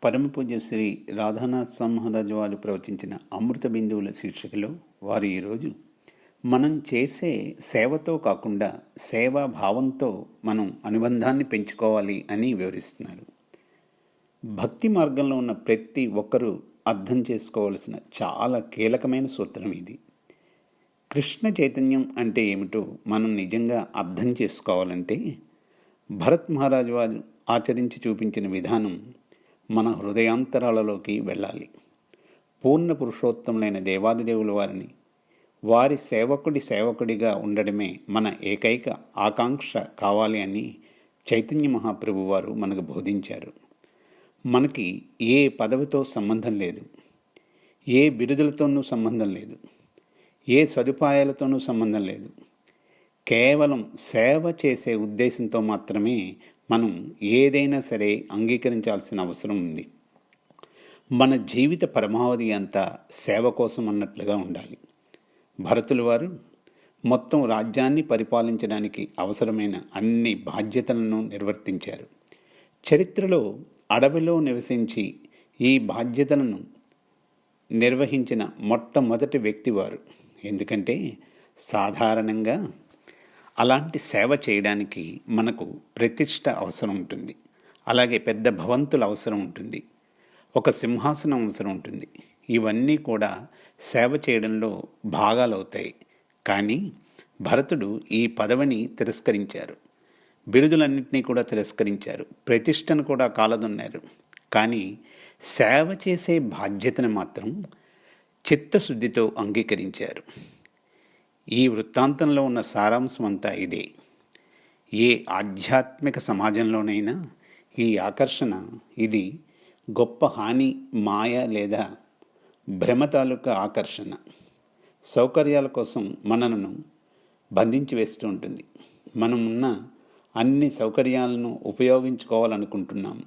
పరమపూజ్య శ్రీ రాధానాథ్ స్వామి మహారాజు వారు ప్రవచించిన అమృత బిందువుల శీర్షికలో వారు ఈరోజు మనం చేసే సేవతో కాకుండా సేవా భావంతో మనం అనుబంధాన్ని పెంచుకోవాలి అని వివరిస్తున్నారు. భక్తి మార్గంలో ఉన్న ప్రతి ఒక్కరూ అర్థం చేసుకోవాల్సిన చాలా కీలకమైన సూత్రం ఇది. కృష్ణ చైతన్యం అంటే ఏమిటో మనం నిజంగా అర్థం చేసుకోవాలంటే భరత్ మహారాజు వారు ఆచరించి చూపించిన విధానం మన హృదయాంతరాలలోకి వెళ్ళాలి. పూర్ణ పురుషోత్తములైన దేవాదిదేవుల వారిని వారి సేవకుడిగా ఉండడమే మన ఏకైక ఆకాంక్ష కావాలి అని చైతన్య మహాప్రభు వారు మనకు బోధించారు. మనకి ఏ పదవితో సంబంధం లేదు, ఏ బిరుదులతోనూ సంబంధం లేదు, ఏ సదుపాయాలతోనూ సంబంధం లేదు. కేవలం సేవ చేసే ఉద్దేశంతో మాత్రమే మనం ఏదైనా సరే అంగీకరించాల్సిన అవసరం ఉంది. మన జీవిత పరమావధి అంతా సేవ కోసం అన్నట్లుగా ఉండాలి. భరతుల వారు మొత్తం రాజ్యాన్ని పరిపాలించడానికి అవసరమైన అన్ని బాధ్యతలను నిర్వర్తించారు. చరిత్రలో అడవిలో నివసించి ఈ బాధ్యతలను నిర్వహించిన మొట్టమొదటి వ్యక్తి వారు. ఎందుకంటే సాధారణంగా అలాంటి సేవ చేయడానికి మనకు ప్రతిష్ట అవసరం ఉంటుంది, అలాగే పెద్ద భవంతుల అవసరం ఉంటుంది, ఒక సింహాసనం అవసరం ఉంటుంది. ఇవన్నీ కూడా సేవ చేయడంలో భాగాలవుతాయి. కానీ భరతుడు ఈ పదవిని తిరస్కరించారు, బిరుదులన్నింటినీ కూడా తిరస్కరించారు, ప్రతిష్టను కూడా కాలదొన్నారు. కానీ సేవ చేసే బాధ్యతను మాత్రం చిత్తశుద్ధితో అంగీకరించారు. ఈ వృత్తాంతంలో ఉన్న సారాంశం అంతా ఇదే. ఏ ఆధ్యాత్మిక సమాజంలోనైనా ఈ ఆకర్షణ, ఇది గొప్ప హాని, మాయ లేదా భ్రమ తాలూకా ఆకర్షణ, సౌకర్యాల కోసం మనలను బంధించి వేస్తూ ఉంటుంది. మనం ఉన్న అన్ని సౌకర్యాలను ఉపయోగించుకోవాలనుకుంటున్నాము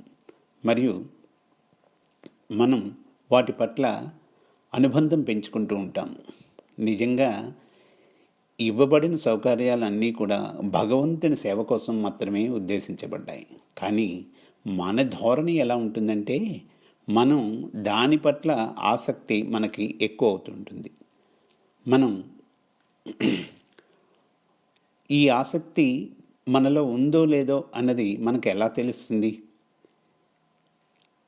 మరియు మనం వాటి పట్ల అనుబంధం పెంచుకుంటూ ఉంటాము. నిజంగా ఇవ్వబడిన సౌకర్యాలన్నీ కూడా భగవంతుని సేవ కోసం మాత్రమే ఉద్దేశించబడ్డాయి. కానీ మన ధోరణి ఎలా ఉంటుందంటే మనం దాని పట్ల ఆసక్తి మనకి ఎక్కువ అవుతుంటుంది. మనం ఈ ఆసక్తి మనలో ఉందో లేదో అన్నది మనకు ఎలా తెలుస్తుంది?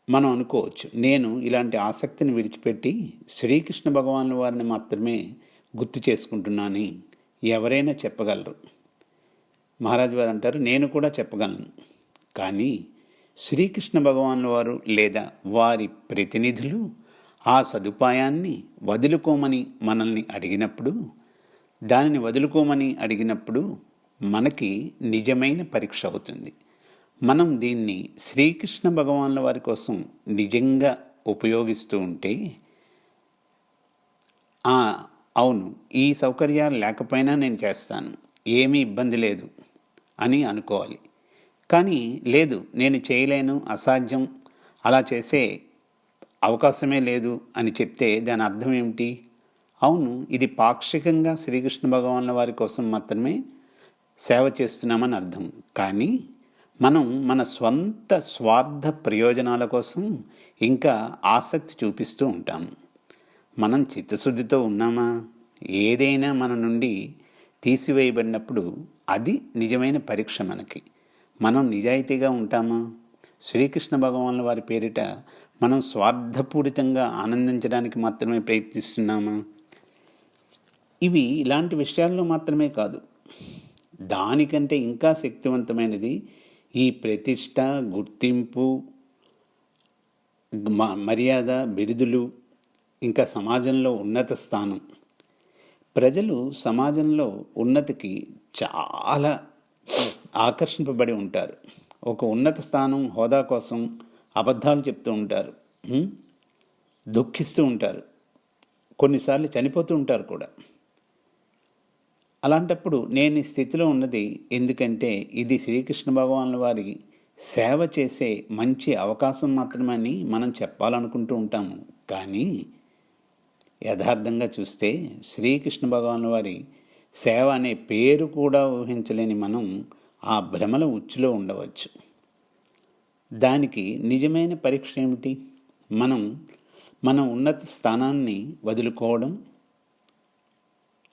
మనం అనుకోవచ్చు, నేను ఇలాంటి ఆసక్తిని విడిచిపెట్టి శ్రీకృష్ణ భగవానుల వారిని మాత్రమే గుర్తు చేసుకుంటున్నాను. ఎవరైనా చెప్పగలరు. మహారాజు వారు అంటారు, నేను కూడా చెప్పగలను. కానీ శ్రీకృష్ణ భగవానుల వారు లేదా వారి ప్రతినిధులు ఆ సదుపాయాన్ని వదులుకోమని మనల్ని అడిగినప్పుడు, దానిని వదులుకోమని అడిగినప్పుడు మనకి నిజమైన పరీక్ష అవుతుంది. మనం దీన్ని శ్రీకృష్ణ భగవానుల వారి కోసం నిజంగా ఉపయోగిస్తూ ఉంటే, అవును, ఈ సౌకర్యాలు లేకపోయినా నేను చేస్తాను, ఏమీ ఇబ్బంది లేదు అని అనుకోవాలి. కానీ లేదు, నేను చేయలేను, అసాధ్యం, అలా చేసే అవకాశమే లేదు అని చెప్తే దాని అర్థం ఏమిటి? అవును, ఇది పాక్షికంగా శ్రీకృష్ణ భగవానుల వారి కోసం మాత్రమే సేవ చేస్తున్నామని అర్థం. కానీ మనం మన స్వంత స్వార్థ ప్రయోజనాల కోసం ఇంకా ఆసక్తి చూపిస్తూ ఉంటాము. మనం చిత్తశుద్ధితో ఉన్నామా? ఏదైనా మన నుండి తీసివేయబడినప్పుడు అది నిజమైన పరీక్ష మనకి. మనం నిజాయితీగా ఉంటామా? శ్రీకృష్ణ భగవానుల వారి పేరిట మనం స్వార్థపూరితంగా ఆనందించడానికి మాత్రమే ప్రయత్నిస్తున్నామా? ఇవి ఇలాంటి విషయాల్లో మాత్రమే కాదు, దానికంటే ఇంకా శక్తివంతమైనది ఈ ప్రతిష్ట, గుర్తింపు, మర్యాద, బిరుదులు, ఇంకా సమాజంలో ఉన్నత స్థానం. ప్రజలు సమాజంలో ఉన్నతికి చాలా ఆకర్షింపబడి ఉంటారు. ఒక ఉన్నత స్థానం, హోదా కోసం అబద్ధాలు చెప్తూ ఉంటారు, దుఃఖిస్తూ ఉంటారు, కొన్నిసార్లు చనిపోతూ ఉంటారు కూడా. అలాంటప్పుడు నేను ఈ స్థితిలో ఉన్నది ఎందుకంటే ఇది శ్రీకృష్ణ భగవానుల వారి సేవ చేసే మంచి అవకాశం మాత్రమని మనం చెప్పాలనుకుంటూ ఉంటాము. కానీ యథార్థంగా చూస్తే శ్రీకృష్ణ భగవానుల వారి సేవ అనే పేరు కూడా ఊహించలేని మనం ఆ భ్రమల ఉచ్చులో ఉండవచ్చు. దానికి నిజమైన పరీక్ష ఏమిటి? మనం మన ఉన్నత స్థానాన్ని వదులుకోవడం.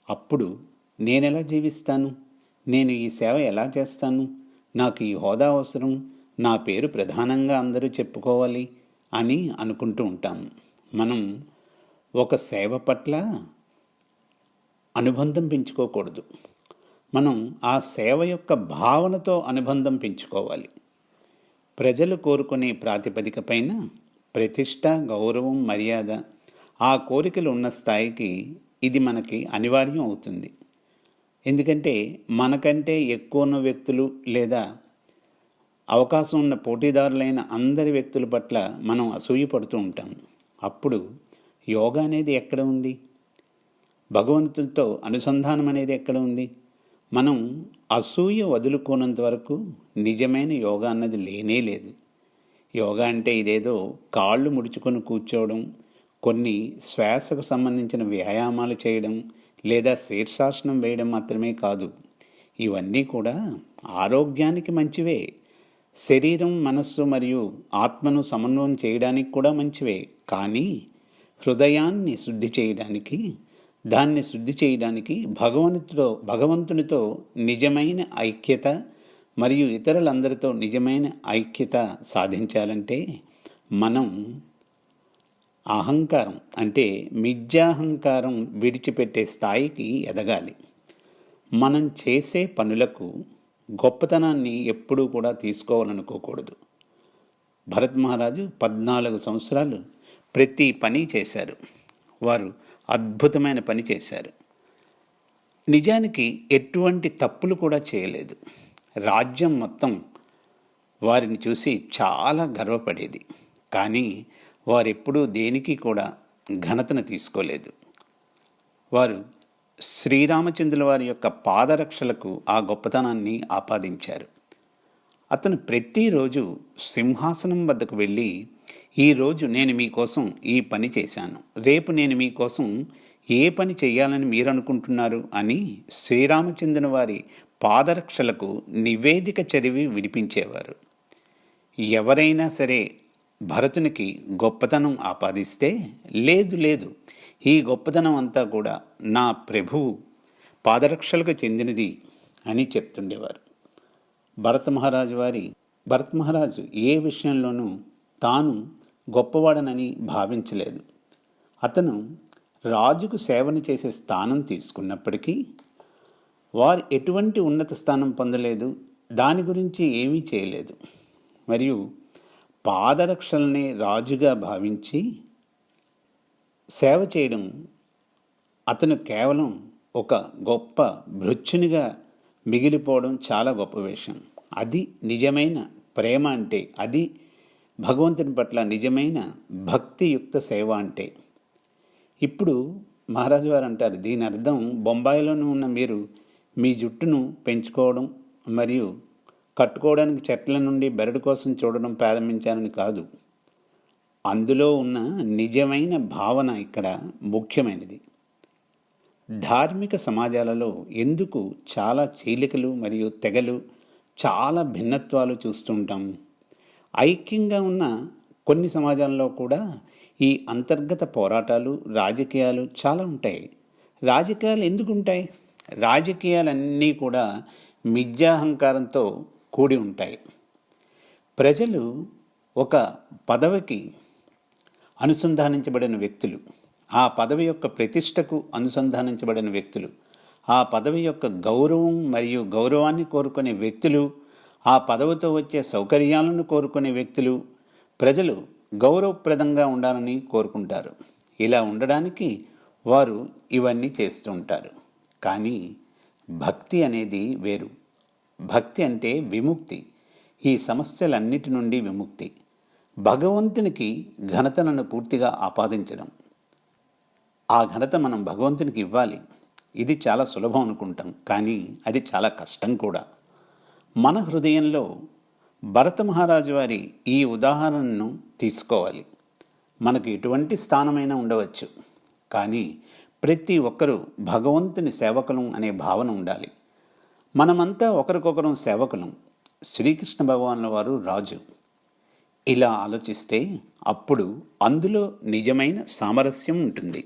అప్పుడు నేనెలా జీవిస్తాను? నేను ఈ సేవ ఎలా చేస్తాను? నాకు ఈ హోదా అవసరం, నా పేరు ప్రధానంగా అందరూ చెప్పుకోవాలి అని అనుకుంటూ ఉంటాము. మనం ఒక సేవ పట్ల అనుబంధం పెంచుకోకూడదు. మనం ఆ సేవ యొక్క భావనతో అనుబంధం పెంచుకోవాలి. ప్రజలు కోరుకునే ప్రాతిపదిక పైన ప్రతిష్ట, గౌరవం, మర్యాద, ఆ కోరికలు ఉన్న స్థాయికి ఇది మనకి అనివార్యం అవుతుంది. ఎందుకంటే మనకంటే ఎక్కువ ఉన్న వ్యక్తులు లేదా అవకాశం ఉన్న పోటీదారులైన అందరి వ్యక్తుల పట్ల మనం అసూయపడుతూ ఉంటాం. అప్పుడు యోగా అనేది ఎక్కడ ఉంది? భగవంతునితో అనుసంధానం అనేది ఎక్కడ ఉంది? మనం అసూయ వదులుకోనంత వరకు నిజమైన యోగా అన్నది లేనే లేదు. యోగా అంటే ఇదేదో కాళ్ళు ముడుచుకొని కూర్చోవడం, కొన్ని శ్వాసకు సంబంధించిన వ్యాయామాలు చేయడం లేదా శీర్షాసనం వేయడం మాత్రమే కాదు. ఇవన్నీ కూడా ఆరోగ్యానికి మంచివే. శరీరం, మనస్సు మరియు ఆత్మను సమన్వయం చేయడానికి కూడా మంచివే. కానీ హృదయాన్ని శుద్ధి చేయడానికి, దాన్ని శుద్ధి చేయడానికి భగవంతునితో నిజమైన ఐక్యత మరియు ఇతరులందరితో నిజమైన ఐక్యత సాధించాలంటే మనం అహంకారం అంటే మిథ్యాహంకారం విడిచిపెట్టే స్థాయికి ఎదగాలి. మనం చేసే పనులకు గొప్పతనాన్ని ఎప్పుడూ కూడా తీసుకోవాలనుకోకూడదు. భరత్ మహారాజు 14 సంవత్సరాలు ప్రతి పని చేశారు. వారు అద్భుతమైన పని చేశారు. నిజానికి ఎటువంటి తప్పులు కూడా చేయలేదు. రాజ్యం మొత్తం వారిని చూసి చాలా గర్వపడేది. కానీ వారెప్పుడూ దేనికి కూడా ఘనతను తీసుకోలేదు. వారు శ్రీరామచంద్రుల వారి యొక్క పాదరక్షలకు ఆ గొప్పతనాన్ని ఆపాదించారు. అతను ప్రతిరోజు సింహాసనం వద్దకు వెళ్ళి, ఈరోజు నేను మీకోసం ఈ పని చేశాను, రేపు నేను మీకోసం ఏ పని చేయాలని మీరు అనుకుంటున్నారు అని శ్రీరామచంద్రుని వారి పాదరక్షలకు నివేదిక చదివి విడిపించేవారు. ఎవరైనా సరే భరతునికి గొప్పతనం ఆపాదిస్తే, లేదు లేదు, ఈ గొప్పతనం అంతా కూడా నా ప్రభువు పాదరక్షలకు చెందినది అని చెప్తుండేవారు. భరత్ మహారాజు ఏ విషయంలోనూ తాను గొప్పవాడనని భావించలేదు. అతను రాజుకు సేవను చేసే స్థానం తీసుకున్నప్పటికీ వారు ఎటువంటి ఉన్నత స్థానం పొందలేదు, దాని గురించి ఏమీ చేయలేదు. మరియు పాదరక్షల్ని రాజుగా భావించి సేవ చేయడం అతను కేవలం ఒక గొప్ప భృత్యునిగా మిగిలిపోవడం చాలా గొప్ప విషయం. అది నిజమైన ప్రేమ అంటే, అది భగవంతుని పట్ల నిజమైన భక్తియుక్త సేవ అంటే. ఇప్పుడు మహారాజు వారు అంటారు, దీని అర్థం బొంబాయిలోనూ ఉన్న మీరు మీ జుట్టును పెంచుకోవడం మరియు కట్టుకోవడానికి చెట్ల నుండి బెరడు కోసం చూడడం ప్రారంభించాలని కాదు. అందులో ఉన్న నిజమైన భావన ఇక్కడ ముఖ్యమైనది. ధార్మిక సమాజాలలో ఎందుకు చాలా చీలికలు మరియు తెగలు, చాలా భిన్నత్వాలు చూస్తుంటాం? ఐక్యంగా ఉన్న కొన్ని సమాజాల్లో కూడా ఈ అంతర్గత పోరాటాలు, రాజకీయాలు చాలా ఉంటాయి. రాజకీయాలు ఎందుకు ఉంటాయి? రాజకీయాలన్నీ కూడా మిథ్యాహంకారంతో కూడి ఉంటాయి. ప్రజలు ఒక పదవికి అనుసంధానించబడిన వ్యక్తులు, ఆ పదవి యొక్క ప్రతిష్టకు అనుసంధానించబడిన వ్యక్తులు, ఆ పదవి యొక్క గౌరవం మరియు గౌరవాన్ని కోరుకునే వ్యక్తులు, ఆ పదవితో వచ్చే సౌకర్యాలను కోరుకునే వ్యక్తులు. ప్రజలు గౌరవప్రదంగా ఉండాలని కోరుకుంటారు. ఇలా ఉండడానికి వారు ఇవన్నీ చేస్తూ ఉంటారు. కానీ భక్తి అనేది వేరు. భక్తి అంటే విముక్తి, ఈ సమస్యలన్నిటి నుండి విముక్తి, భగవంతునికి ఘనతలను పూర్తిగా ఆపాదించడం. ఆ ఘనత మనం భగవంతునికి ఇవ్వాలి. ఇది చాలా సులభం అనుకుంటాం, కానీ అది చాలా కష్టం కూడా. మన హృదయంలో భరత మహారాజు వారి ఈ ఉదాహరణను తీసుకోవాలి. మనకు ఎటువంటి స్థానమైనా ఉండవచ్చు, కానీ ప్రతి ఒక్కరూ భగవంతుని సేవకులం అనే భావన ఉండాలి. మనమంతా ఒకరికొకరం సేవకులం. శ్రీకృష్ణ భగవానుల వారు రాజు. ఇలా ఆలోచిస్తే అప్పుడు అందులో నిజమైన సామరస్యం ఉంటుంది.